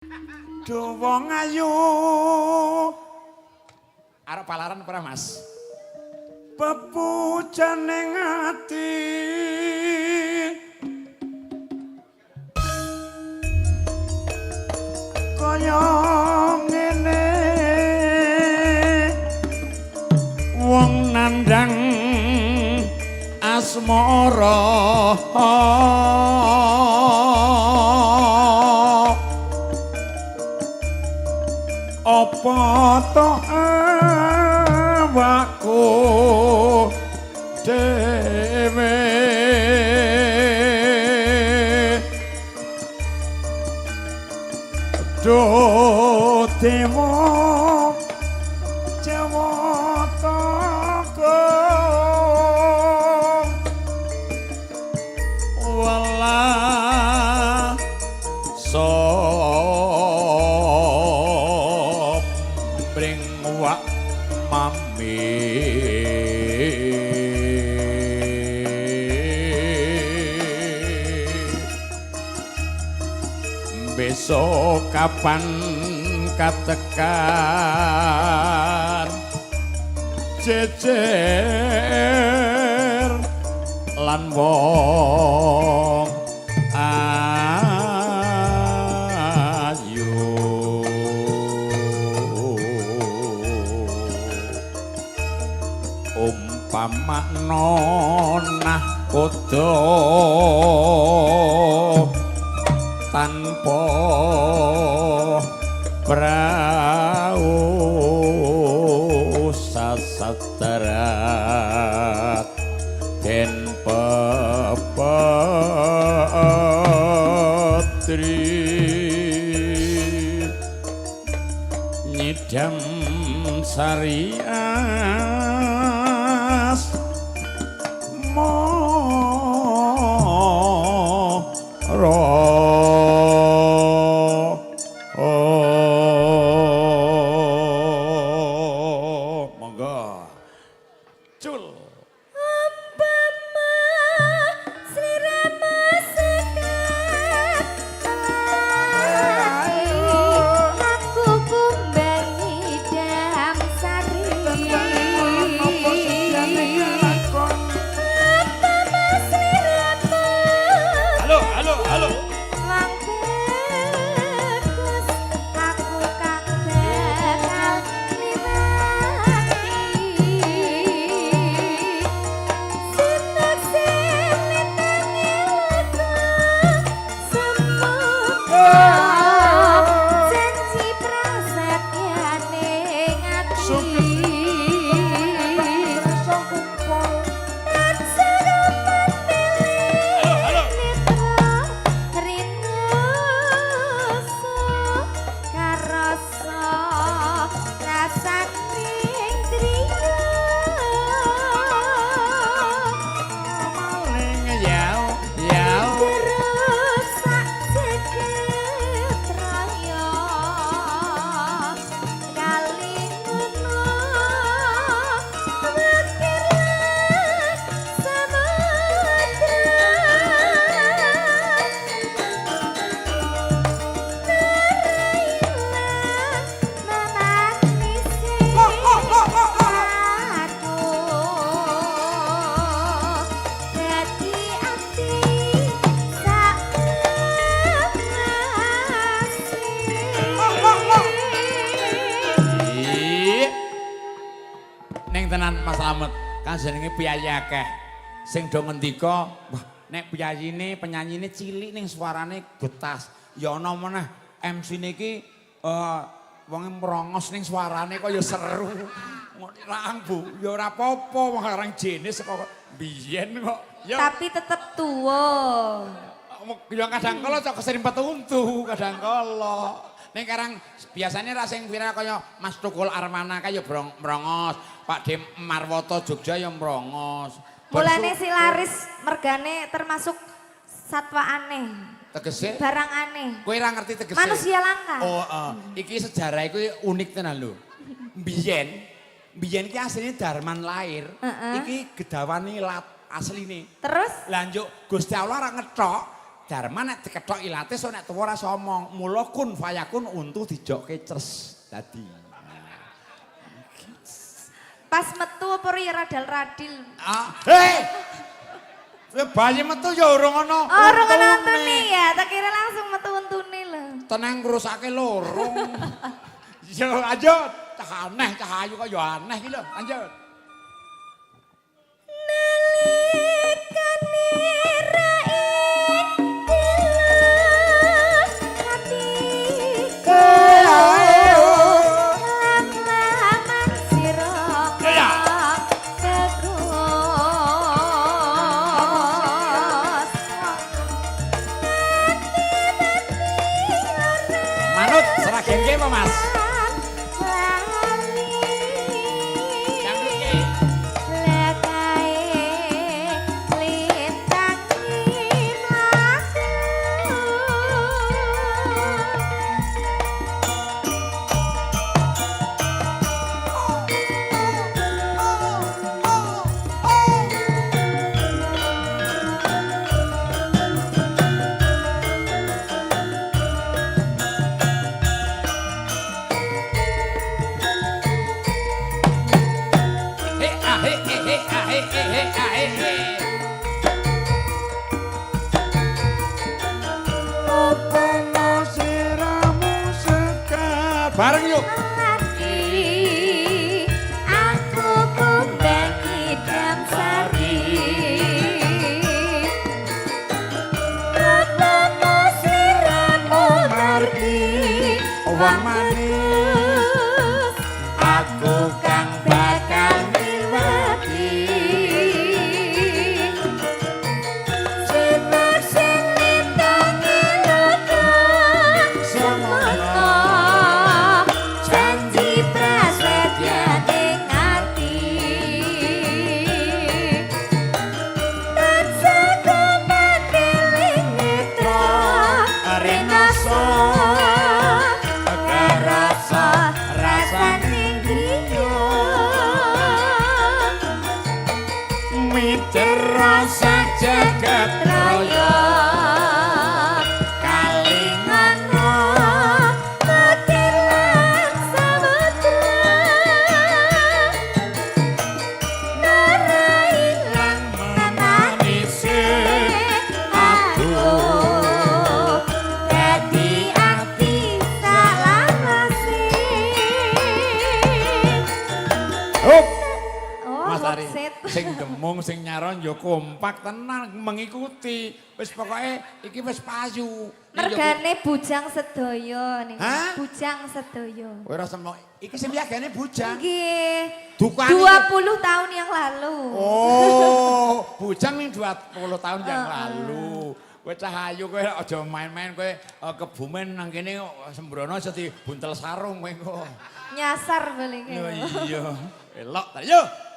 Do wong ayu arep palaran ora Mas? Pepujaning ati kaya ngene wong nandang asmara apa to awakku dhewe do dewa jawata wala bring wak mami besok kapan katekan jejer lan wong ayu umpama nonah kodo tanpa prau sasatrat den pepetri nyidam sarias monggo cul tenan Mas Slamet kan jenenge piyayi akeh sing do ngendika wah nek piyayine penyanyine cilik ning suarane getas ya ana meneh MC niki wonge merongos ning suarane kok ya seru ngono Bu ya ora apa-apa wong arang jenis kok biyen kok ya tapi tetep tuwa ya kadang kala cok keserimpet untu kadang kala ning karang biasanya ra sing viral kaya Mas Tukul Armana kaya merongos Pak Dem Marwoto Jogja yang merongos. Mulane si Laris mergane termasuk satwa aneh. Tegese? Barang aneh. Kowe ora ngerti tegese? Manusia langka. Oh, iki sejarah iku unik tenan lho. Biyen iki asline Darman Lair. Iki gedawani asline. Terus? Lah njuk Gusti Allah ora ngethok Dharma nek dikethok ilate so nek tuwa ora iso omong. Mula kun fayakun untu dijokke cres dadi. Pas metu apa ya radal-radil? Bayi metu ya urung ana. Urung ana untune ya, tak kira langsung metu untune lho. Tenang ngrusake lorong. Yo lanjut, cah aneh, cah ayu kok ya aneh iki lho, lanjut. Manut serah gengge apa Mas? Bareng yuk. Aku kumbang idam sari. Betapa siramu margi Wong manis aku kang bakal niwati. Sinar sini tangi lutut semono. Janji prasetya ning ati. Tansah kumat eling netra Rinaso kerasa rasane griya. mitir rasa jagat raya. Kalingano kutilan samudra. Narailang Menanisi aku dadi ati salawase. Hup. Oh, Mas Ari, mokset. sing demung sing nyaron ya kompak tenan mengikuti. Wis pokoke iki wis payu. Mergane bujang sedaya nih. Hah? Bujang sedaya. Kowe ora semok. Iki sing biagane bujang. Nggih. Dukane 20 tahun yang lalu. Oh, bujang ning 20 tahun yang lalu. Kowe cah ayu kowe aja main-main kowe kebumen nang kene sembrono jadi buntel sarung kowe engko. Nyasar balik. Lho iya. Elok ta yo.